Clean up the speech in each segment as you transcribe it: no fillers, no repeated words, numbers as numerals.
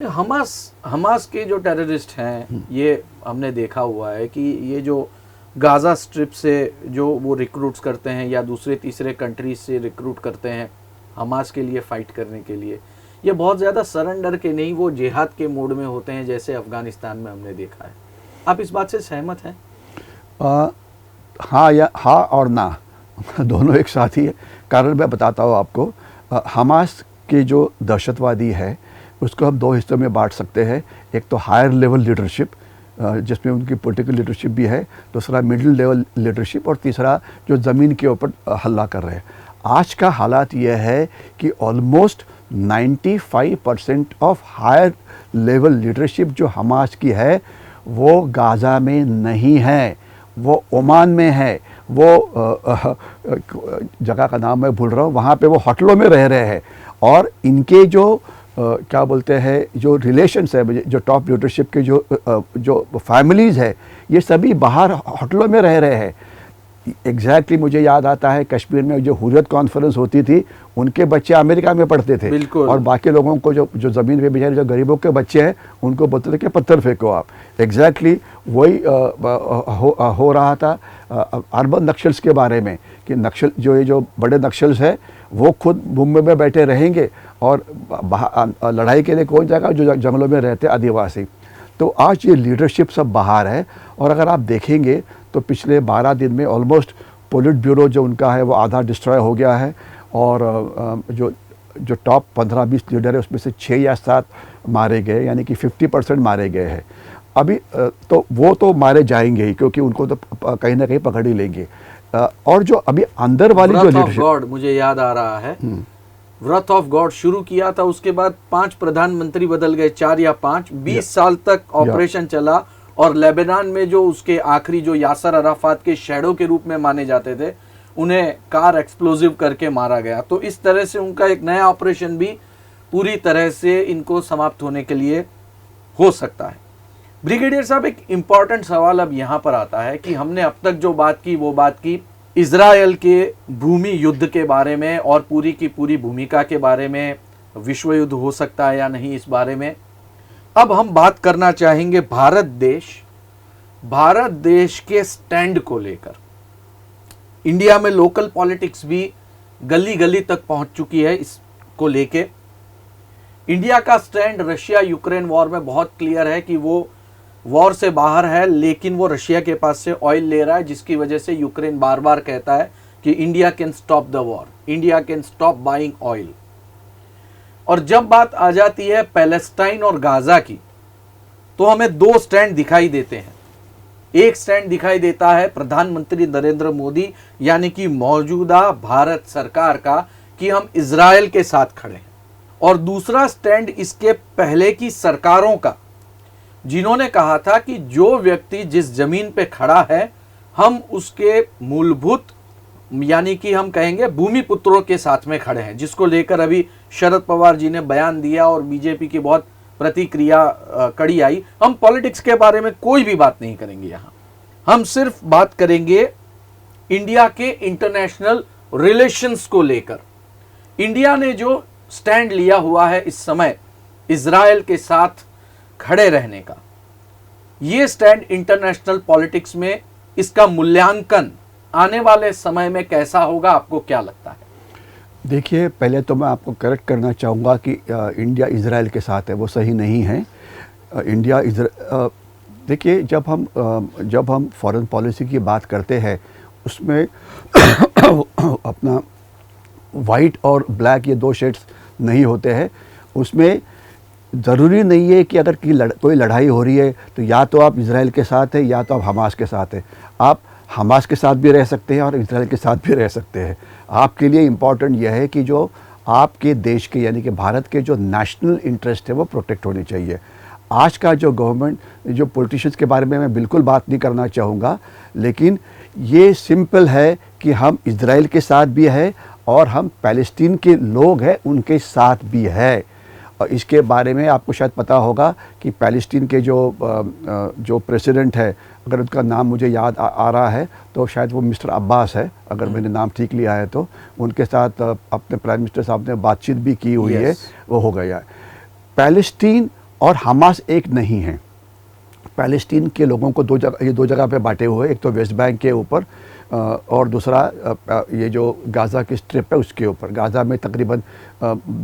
Hamas Hamas के जो terrorist हैं, ये हमने देखा हुआ है कि ये जो गाज़ा स्ट्रिप से जो वो रिक्रूट्स करते हैं या दूसरे तीसरे कंट्रीज से रिक्रूट करते हैं हमास के लिए फ़ाइट करने के लिए, ये बहुत ज़्यादा सरेंडर के नहीं, वो जिहाद के मोड में होते हैं, जैसे अफ़गानिस्तान में हमने देखा है। आप इस बात से सहमत हैं? हाँ या हाँ और ना दोनों एक साथ ही है। कारण मैं बताता हूँ आपको। हमास के जो दहशतवादी है उसको हम दो हिस्सों में बांट सकते हैं। एक तो हायर लेवल लीडरशिप जिसमें उनकी पॉलिटिकल लीडरशिप भी है, दूसरा मिडिल लेवल लीडरशिप और तीसरा जो ज़मीन के ऊपर हल्ला कर रहे हैं। आज का हालात यह है कि almost 95% of higher level leadership जो हमास की है वो गाज़ा में नहीं है, वो ओमान में है। वो जगह का नाम मैं भूल रहा हूँ, वहाँ पे वो होटलों में रह रहे हैं। और इनके जो क्या बोलते हैं, जो रिलेशंस है, जो टॉप लीडरशिप के जो फैमिलीज़ है, ये सभी बाहर होटलों में रह रहे हैं। एग्जैक्टली मुझे याद आता है कश्मीर में जो हुर्रियत कॉन्फ्रेंस होती थी, उनके बच्चे अमेरिका में पढ़ते थे और बाकी लोगों को जो ज़मीन पे बेचारे जो गरीबों के बच्चे हैं उनको बोलते थे कि पत्थर फेंको आप। एग्जैक्टली वही हो रहा था अर्बन नक्सल्स के बारे में कि नक्सल ये जो बड़े नक्सल्स हैं वो खुद मुंबई में बैठे रहेंगे और लड़ाई के लिए कौन जाएगा, जो जंगलों में रहते आदिवासी। तो आज ये लीडरशिप सब बाहर है। और अगर आप देखेंगे तो पिछले 12 दिन में ऑलमोस्ट पोलिट ब्यूरो जो उनका है वो आधा डिस्ट्रॉय हो गया है। और जो टॉप 15-20 लीडर है उसमें से 6 या 7 मारे गए, यानी कि 50% मारे गए हैं। अभी तो वो तो मारे जाएंगे ही, क्योंकि उनको तो कहीं ना कहीं पकड़ ही लेंगे। और जो अभी अंदर वाली जो लीडरशिप, गॉड मुझे याद आ रहा है, व्रत ऑफ गॉड शुरू किया था, उसके बाद 5 प्रधानमंत्री बदल गए, 4 या 5, 20 साल तक ऑपरेशन चला। और लेबनान में जो उसके आखिरी जो यासर अराफात के शैडो के रूप में माने जाते थे, उन्हें कार एक्सप्लोजिव करके मारा गया। तो इस तरह से उनका एक नया ऑपरेशन भी पूरी तरह से इनको समाप्त होने के लिए हो सकता है। ब्रिगेडियर साहब, एक इम्पॉर्टेंट सवाल अब यहाँ पर आता है कि हमने अब तक जो बात की वो बात की इजराइल के भूमि युद्ध के बारे में और पूरी की पूरी भूमिका के बारे में, विश्व युद्ध हो सकता है या नहीं इस बारे में। अब हम बात करना चाहेंगे भारत देश के स्टैंड को लेकर। इंडिया में लोकल पॉलिटिक्स भी गली गली तक पहुंच चुकी है इसको लेके। इंडिया का स्टैंड रशिया यूक्रेन वॉर में बहुत क्लियर है कि वो वॉर से बाहर है, लेकिन वो रशिया के पास से ऑयल ले रहा है, जिसकी वजह से यूक्रेन बार बार कहता है कि India can stop the war, India can stop buying oil. और जब बात आ जाती है पैलेस्टाइन और गाजा की, तो हमें 2 स्टैंड दिखाई देते हैं। एक स्टैंड दिखाई देता है प्रधानमंत्री नरेंद्र मोदी यानी कि मौजूदा भारत सरकार का, कि हम इजराइल के साथ खड़े हैं। और दूसरा स्टैंड इसके पहले की सरकारों का, जिन्होंने कहा था कि जो व्यक्ति जिस जमीन पे खड़ा है हम उसके मूलभूत यानी कि हम कहेंगे भूमिपुत्रों के साथ में खड़े हैं, जिसको लेकर अभी शरद पवार जी ने बयान दिया और बीजेपी की बहुत प्रतिक्रिया कड़ी आई। हम पॉलिटिक्स के बारे में कोई भी बात नहीं करेंगे यहाँ, हम सिर्फ बात करेंगे इंडिया के इंटरनेशनल रिलेशंस को लेकर। इंडिया ने जो स्टैंड लिया हुआ है इस समय इजराइल के साथ खड़े रहने का, ये स्टैंड इंटरनेशनल पॉलिटिक्स में इसका मूल्यांकन आने वाले समय में कैसा होगा, आपको क्या लगता है? देखिए, पहले तो मैं आपको करेक्ट करना चाहूँगा कि इंडिया इजराइल के साथ है, वो सही नहीं है। इंडिया देखिए, जब हम फॉरेन पॉलिसी की बात करते हैं उसमें अपना वाइट और ब्लैक ये 2 शेड्स नहीं होते हैं। उसमें ज़रूरी नहीं है कि अगर कोई लड़ाई हो रही है तो या तो आप इजराइल के साथ हैं या तो आप हमास के साथ हैं। आप हमास के साथ भी रह सकते हैं और इजराइल के साथ भी रह सकते हैं। आपके लिए इम्पॉर्टेंट यह है कि जो आपके देश के यानी कि भारत के जो नेशनल इंटरेस्ट है वो प्रोटेक्ट होनी चाहिए। आज का जो गवर्नमेंट, जो पॉलिटिशियंस के बारे में मैं बिल्कुल बात नहीं करना चाहूँगा, लेकिन ये सिंपल है कि हम इजराइल के साथ भी है और हम पैलेस्टीन के लोग हैं उनके साथ भी है। और इसके बारे में आपको शायद पता होगा कि पैलेस्टीन के जो प्रेसिडेंट है, अगर उनका नाम मुझे याद आ रहा है तो शायद वो मिस्टर अब्बास है, अगर मैंने नाम ठीक लिया है तो। उनके साथ अपने प्राइम मिनिस्टर साहब ने बातचीत भी की हुई है, वो हो गया है। पैलेस्टीन और हमास एक नहीं है। पैलेस्टीन के लोगों को ये दो जगह पे बांटे हुए, एक तो वेस्ट बैंक के ऊपर और दूसरा ये जो गाज़ा की स्ट्रिप है उसके ऊपर। गाज़ा में तकरीबन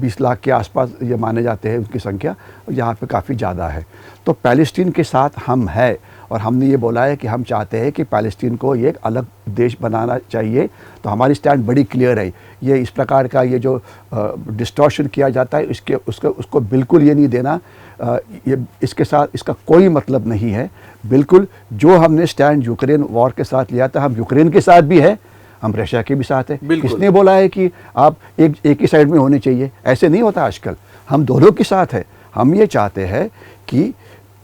20 लाख के आसपास ये माने जाते हैं उनकी संख्या, यहाँ पे काफ़ी ज़्यादा है। तो पैलेस्टीन के साथ हम है और हमने ये बोला है कि हम चाहते हैं कि पैलेस्टीन को ये एक अलग देश बनाना चाहिए। तो हमारी स्टैंड बड़ी क्लियर है। ये इस प्रकार का ये जो डिस्टॉर्शन किया जाता है उसको बिल्कुल ये नहीं देना। ये इसके साथ इसका कोई मतलब नहीं है। बिल्कुल जो हमने स्टैंड यूक्रेन वॉर के साथ लिया था, हम यूक्रेन के साथ भी है, हम रशिया के भी साथ है। किसने बोला है कि आप एक ही साइड में होने चाहिए? ऐसे नहीं होता आजकल, हम दोनों के साथ है। हम ये चाहते हैं कि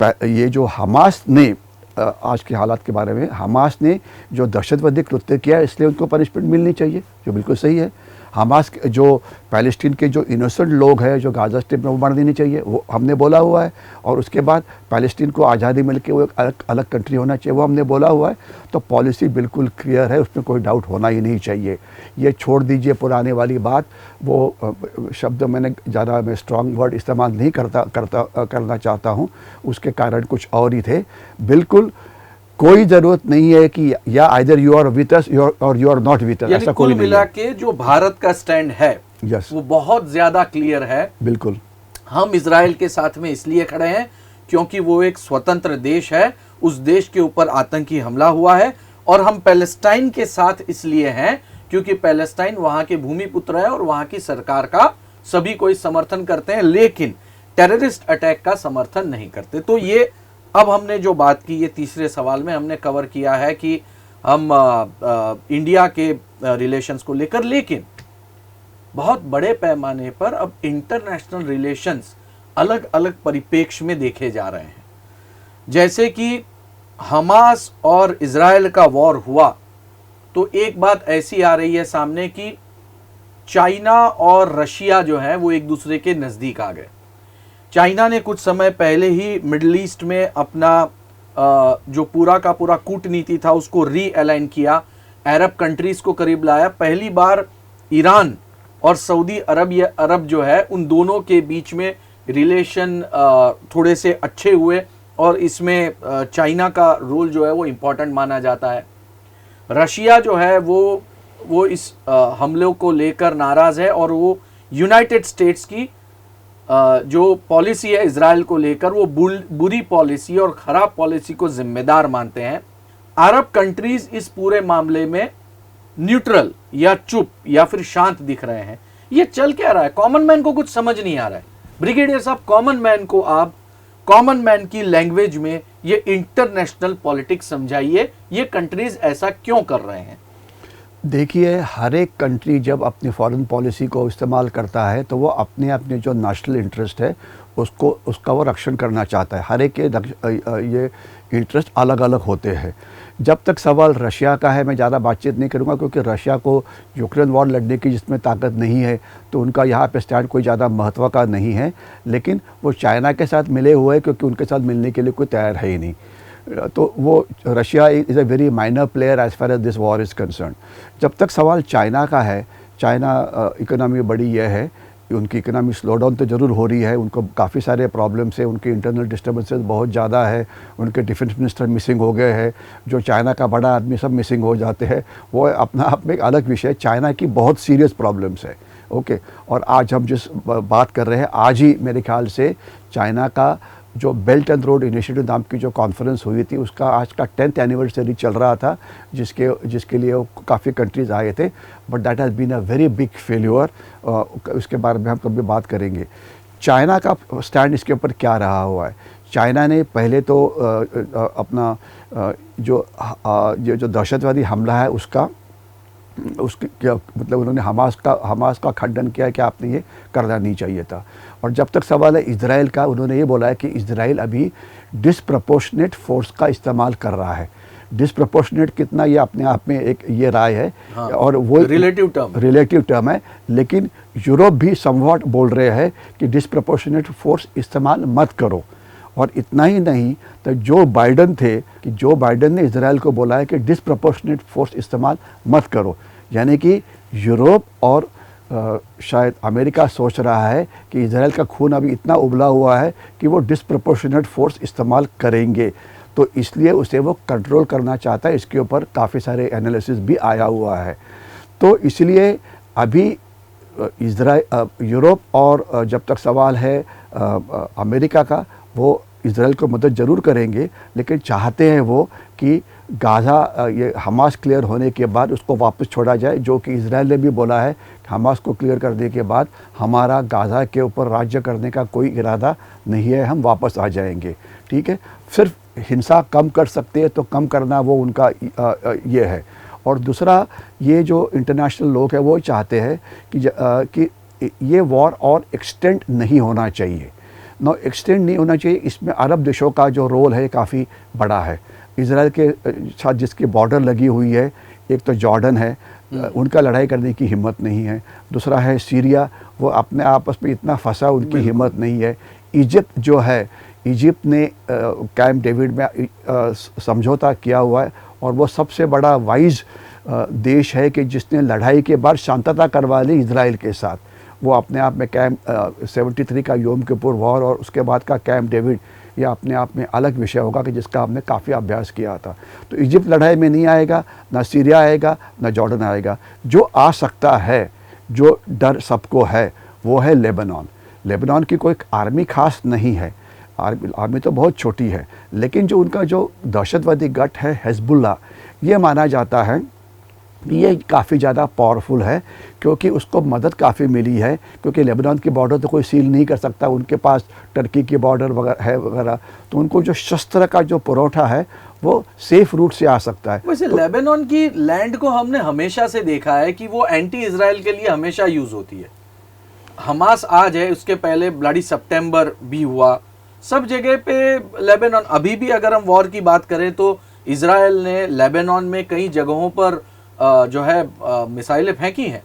ये जो हमास ने आज के हालात के बारे में, हमास ने जो दहशतवादी कृत्य किया है इसलिए उनको पनिशमेंट मिलनी चाहिए, जो बिल्कुल सही है। हमास जो पैलेस्टीन के जो इनोसेंट लोग हैं जो गाज़ा स्ट्रिप में, वो मार देनी चाहिए, वो हमने बोला हुआ है। और उसके बाद पैलेस्टीन को आज़ादी मिल के वो एक अलग कंट्री होना चाहिए, वो हमने बोला हुआ है। तो पॉलिसी बिल्कुल क्लियर है, उसमें कोई डाउट होना ही नहीं चाहिए। ये छोड़ दीजिए पुराने वाली बात, वो शब्द मैं स्ट्रॉन्ग वर्ड इस्तेमाल नहीं करना चाहता हूँ, उसके कारण कुछ और ही थे। बिल्कुल कोई जरूरत नहीं है कि या either you are with us और you are not with us, ऐसा कोई नहीं है। मिला के जो भारत का स्टैंड है वो बहुत ज्यादा क्लियर है। बिल्कुल, हम इजराइल के साथ में इसलिए खड़े हैं क्योंकि वो एक स्वतंत्र देश है, उस देश के ऊपर आतंकी हमला हुआ है। और हम पैलेस्टाइन के साथ इसलिए हैं क्योंकि पैलेस्टाइन वहां के भूमिपुत्र है और वहां की सरकार का सभी कोई समर्थन करते हैं, लेकिन टेररिस्ट अटैक का समर्थन नहीं करते। तो ये अब हमने जो बात की, ये तीसरे सवाल में हमने कवर किया है कि हम इंडिया के रिलेशंस को लेकर, लेकिन बहुत बड़े पैमाने पर अब इंटरनेशनल रिलेशंस अलग अलग परिप्रेक्ष्य में देखे जा रहे हैं। जैसे कि हमास और इजराइल का वॉर हुआ तो एक बात ऐसी आ रही है सामने कि चाइना और रशिया जो है वो एक दूसरे के नजदीक आ गए। चाइना ने कुछ समय पहले ही मिडिल ईस्ट में अपना जो पूरा का पूरा कूटनीति था उसको रीअलाइन किया, अरब कंट्रीज को करीब लाया। पहली बार ईरान और सऊदी अरब जो है उन दोनों के बीच में रिलेशन थोड़े से अच्छे हुए और इसमें चाइना का रोल जो है वो इम्पोर्टेंट माना जाता है। रशिया जो है वो इस हमलों को लेकर नाराज है और वो यूनाइटेड स्टेट्स की जो पॉलिसी है इजराइल को लेकर वो बुरी पॉलिसी और खराब पॉलिसी को जिम्मेदार मानते हैं। अरब कंट्रीज इस पूरे मामले में न्यूट्रल या चुप या फिर शांत दिख रहे हैं। ये चल क्या रहा है? कॉमन मैन को कुछ समझ नहीं आ रहा है। ब्रिगेडियर साहब, कॉमन मैन को आप कॉमन मैन की लैंग्वेज में ये इंटरनेशनल पॉलिटिक्स समझाइए, ये कंट्रीज ऐसा क्यों कर रहे हैं? देखिए, हर एक कंट्री जब अपनी फॉरेन पॉलिसी को इस्तेमाल करता है तो वो अपने अपने जो नेशनल इंटरेस्ट है उसका वो रक्षण करना चाहता है। हर एक के ये इंटरेस्ट अलग अलग होते हैं। जब तक सवाल रशिया का है, मैं ज़्यादा बातचीत नहीं करूँगा क्योंकि रशिया को यूक्रेन वॉर लड़ने की जिसमें ताकत नहीं है तो उनका यहाँ पे स्टैंड कोई ज़्यादा महत्व का नहीं है। लेकिन वो चाइना के साथ मिले हुए हैं क्योंकि उनके साथ मिलने के लिए कोई तैयार है ही नहीं। तो वो Russia is a very minor player as far as this war is concern. जब तक सवाल चाइना का है, चाइना इकोनॉमी बड़ी यह है, उनकी इकोनॉमी स्लो डाउन तो ज़रूर हो रही है, उनको काफ़ी सारे प्रॉब्लम्स है, उनके इंटरनल डिस्टर्बेंसेस बहुत ज़्यादा है, उनके डिफेंस मिनिस्टर मिसिंग हो गए हैं, जो चाइना का बड़ा आदमी सब मिसिंग हो जाते हैं, वो अपना आप में एक अलग विषय है। चाइना की बहुत सीरियस प्रॉब्लम्स है, ओके। और आज हम जिस बात कर रहे हैं, आज ही मेरे ख्याल से चाइना का जो बेल्ट एंड रोड इनिशिएटिव नाम की जो कॉन्फ्रेंस हुई थी उसका आज का 10th एनिवर्सरी चल रहा था, जिसके लिए काफ़ी कंट्रीज़ आए थे, but that has been a very big failure. उसके बारे में हम कभी बात करेंगे। चाइना का स्टैंड इसके ऊपर क्या रहा हुआ है? चाइना ने पहले तो अपना जो दहशतवादी हमला है उसके क्या मतलब उन्होंने हमास का खंडन किया है कि आपने ये करना नहीं चाहिए था। और जब तक सवाल है इजराइल का, उन्होंने ये बोला है कि इजराइल अभी डिसप्रपोर्शनेट फोर्स का इस्तेमाल कर रहा है। डिसप्रपोर्शनेट कितना, ये अपने आप में एक ये राय है। हाँ, और वो रिलेटिव टर्म है, लेकिन यूरोप भी समवॉट बोल रहे हैं कि डिसप्रपोर्शनेट फोर्स इस्तेमाल मत करो। और इतना ही नहीं, तो जो बाइडन ने इजराइल को बोला है कि डिसप्रपोर्शनेट फोर्स इस्तेमाल मत करो, यानी कि यूरोप और शायद अमेरिका सोच रहा है कि इजराइल का खून अभी इतना उबला हुआ है कि वो डिस्प्रपोर्शनेट फोर्स इस्तेमाल करेंगे, तो इसलिए उसे वो कंट्रोल करना चाहता है। इसके ऊपर काफ़ी सारे एनालिसिस भी आया हुआ है। तो इसलिए अभी इजराइल यूरोप और जब तक सवाल है अमेरिका का, वो इजराइल को मदद ज़रूर करेंगे, लेकिन चाहते हैं वो कि गाज़ा ये हमास क्लियर होने के बाद उसको वापस छोड़ा जाए, जो कि इजराइल ने भी बोला है कि हमास को क्लियर करने के बाद हमारा गाज़ा के ऊपर राज्य करने का कोई इरादा नहीं है, हम वापस आ जाएंगे। ठीक है, सिर्फ हिंसा कम कर सकते हैं तो कम करना वो उनका ये है। और दूसरा, ये जो इंटरनेशनल लोग हैं वो चाहते हैं कि ये वॉर और एक्सटेंड नहीं होना चाहिए, नो एक्सटेंड नहीं होना चाहिए। इसमें अरब देशों का जो रोल है काफ़ी बड़ा है। इजराइल के साथ जिसकी बॉर्डर लगी हुई है, एक तो जॉर्डन है, उनका लड़ाई करने की हिम्मत नहीं है। दूसरा है सीरिया, वो अपने आपस में इतना फंसा, उनकी हिम्मत नहीं है। इजिप्ट जो है, इजिप्ट ने कैंप डेविड में समझौता किया हुआ है, और वो सबसे बड़ा वाइज देश है कि जिसने लड़ाई के बाद शांतता करवा ली इजराइल के साथ। वो अपने आप में कैंप 73 का योम किपुर वॉर और उसके बाद का कैंप डेविड, ये अपने आप में अलग विषय होगा कि जिसका हमने काफ़ी अभ्यास किया था। तो इजिप्ट लड़ाई में नहीं आएगा, ना सीरिया आएगा, ना जॉर्डन आएगा। जो आ सकता है, जो डर सबको है, वो है लेबनान। लेबनान की कोई आर्मी खास नहीं है, आर्मी तो बहुत छोटी है, लेकिन जो उनका जो दहशतवादी गठ है हिजबुल्लाह, ये माना जाता है ये काफ़ी ज़्यादा पावरफुल है, क्योंकि उसको मदद काफ़ी मिली है, क्योंकि लेबनान की बॉर्डर तो कोई सील नहीं कर सकता, उनके पास टर्की की बॉर्डर वगैरह है वगैरह, तो उनको जो शस्त्र का जो पुरौठा है वो सेफ रूट से आ सकता है। वैसे लेबनान की लैंड को हमने हमेशा से देखा है कि वो एंटी इजराइल के लिए हमेशा यूज होती है। हमास आज है, उसके पहले ब्लडी सितंबर भी हुआ, सब जगह पे लेबनान। अभी भी अगर हम वॉर की बात करें तो इजराइल ने लेबनान में कई जगहों पर जो है मिसाइलें फेंकी हैं।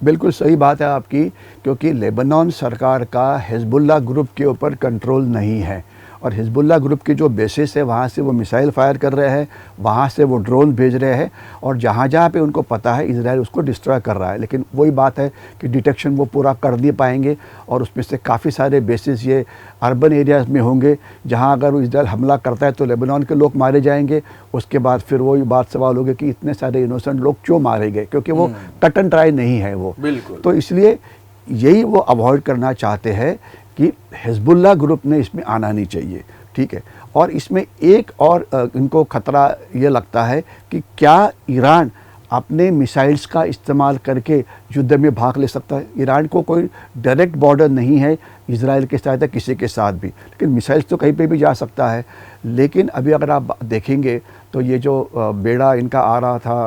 बिल्कुल सही बात है आपकी, क्योंकि लेबनान सरकार का हिजबुल्लाह ग्रुप के ऊपर कंट्रोल नहीं है, और हिजबुल्लाह ग्रुप की जो बेसिस है वहाँ से वो मिसाइल फायर कर रहे हैं, वहाँ से वो ड्रोन भेज रहे हैं, और जहाँ जहाँ पे उनको पता है इजराइल उसको डिस्ट्रॉय कर रहा है। लेकिन वही बात है कि डिटेक्शन वो पूरा कर नहीं पाएंगे, और उसमें से काफ़ी सारे बेसिस ये अर्बन एरियाज़ में होंगे, जहाँ अगर वो इजराइल हमला करता है तो लेबनान के लोग मारे जाएंगे। उसके बाद फिर वही बात सवाल होगी कि इतने सारे इनोसेंट लोग क्यों मारे गए, क्योंकि वो कट एंड ट्राई नहीं है वो। बिल्कुल। तो इसलिए यही वो अवॉइड करना चाहते हैं कि हिजबुल्लाह ग्रुप ने इसमें आना नहीं चाहिए। ठीक है, और इसमें एक और इनको खतरा ये लगता है कि क्या ईरान अपने मिसाइल्स का इस्तेमाल करके युद्ध में भाग ले सकता है। ईरान को कोई डायरेक्ट बॉर्डर नहीं है इजराइल के साथ या किसी के साथ भी, लेकिन मिसाइल्स तो कहीं पे भी जा सकता है। लेकिन अभी अगर आप देखेंगे तो ये जो बेड़ा इनका आ रहा था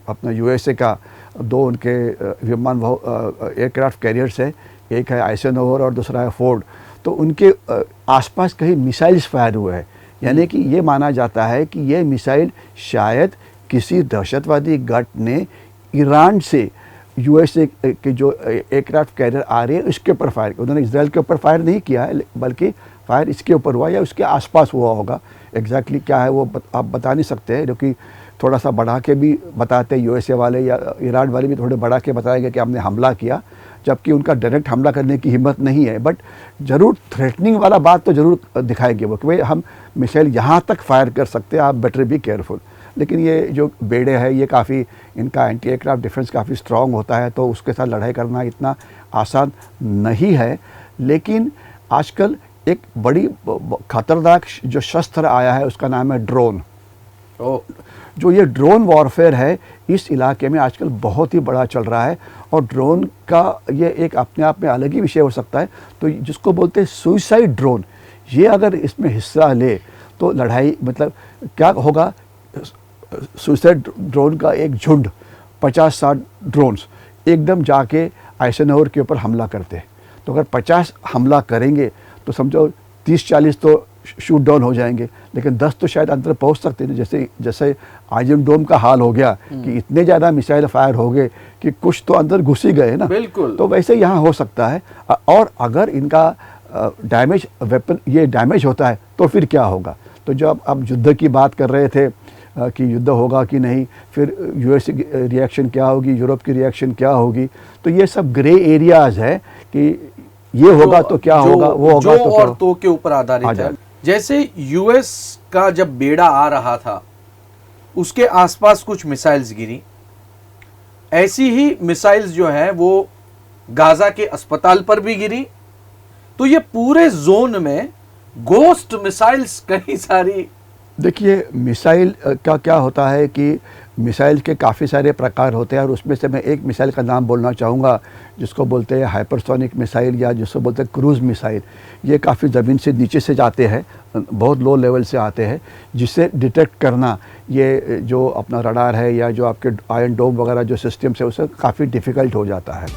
अपना यूएसए का, दो उनके विमान एयरक्राफ्ट कैरियर्स है, एक है आइसेनहोवर और दूसरा है फोर्ड, तो उनके आसपास कहीं मिसाइल्स फायर हुए हैं। यानी कि ये माना जाता है कि ये मिसाइल शायद किसी दहशतवादी गठ ने ईरान से यूएसए के जो एयरक्राफ्ट कैरियर आ रहे हैं इसके ऊपर फायर किया। उन्होंने इजराइल के ऊपर फायर नहीं किया है, बल्कि फायर इसके ऊपर हुआ या उसके आसपास हुआ होगा। एग्जैक्टली क्या है वो आप बता नहीं सकते हैं, क्योंकि थोड़ा सा बढ़ा के भी बताते हैं यूएसए वाले या ईरान वाले भी थोड़े बढ़ा के बताएंगे कि हमने हमला किया, जबकि उनका डायरेक्ट हमला करने की हिम्मत नहीं है। बट ज़रूर थ्रेटनिंग वाला बात तो ज़रूर दिखाएंगे वो कि भाई हम मिसाइल यहाँ तक फायर कर सकते हैं, आप बेटर बी केयरफुल। लेकिन ये जो बेड़े हैं ये काफ़ी, इनका एंटी एयरक्राफ्ट डिफेंस काफ़ी स्ट्रॉन्ग होता है, तो उसके साथ लड़ाई करना इतना आसान नहीं है। लेकिन आजकल एक बड़ी खतरनाक जो शस्त्र आया है उसका नाम है ड्रोन। जो ये ड्रोन वॉरफेयर है इस इलाके में आजकल बहुत ही बड़ा चल रहा है, और ड्रोन का ये एक अपने आप में अलग ही विषय हो सकता है। तो जिसको बोलते हैं सुइसाइड ड्रोन, ये अगर इसमें हिस्सा ले तो लड़ाई मतलब क्या होगा, सुइसाइड ड्रोन का एक झुंड 50-60 ड्रोन्स एकदम जाके आइसेनहोवर के ऊपर हमला करते हैं। तो अगर 50 हमला करेंगे तो समझो 30-40 तो शूट डाउन हो जाएंगे, लेकिन 10 तो शायद अंदर पहुंच सकते हैं। जैसे आयरन डोम का हाल हो गया कि इतने ज़्यादा मिसाइल फायर हो गए कि कुछ तो अंदर घुस ही गए ना। बिल्कुल। तो वैसे यहाँ हो सकता है। और अगर इनका डैमेज वेपन ये डैमेज होता है तो फिर क्या होगा। तो जब आप युद्ध की बात कर रहे थे कि युद्ध होगा कि नहीं, फिर यूएस की रिएक्शन क्या होगी, यूरोप की रिएक्शन क्या होगी। तो ये सब ग्रे एरियाज है कि ये होगा तो क्या होगा, वो होगा जो तो क्या और तो के ऊपर आधारित है। आधारित। जैसे यूएस का जब बेड़ा आ रहा था उसके आसपास कुछ मिसाइल्स गिरी, ऐसी ही मिसाइल्स जो है वो गाजा के अस्पताल पर भी गिरी। तो ये पूरे जोन में गोस्ट मिसाइल्स कई सारी। देखिए मिसाइल का क्या होता है कि मिसाइल के काफ़ी सारे प्रकार होते हैं और उसमें से मैं एक मिसाइल का नाम बोलना चाहूँगा जिसको बोलते हैं हाइपरसोनिक मिसाइल या जिसको बोलते हैं क्रूज़ मिसाइल। ये काफ़ी ज़मीन से नीचे से जाते हैं, बहुत लो लेवल से आते हैं, जिससे डिटेक्ट करना ये जो अपना रडार है या जो आपके आयरन डोम वगैरह जो सिस्टम्स है उससे काफ़ी डिफ़िकल्ट हो जाता है।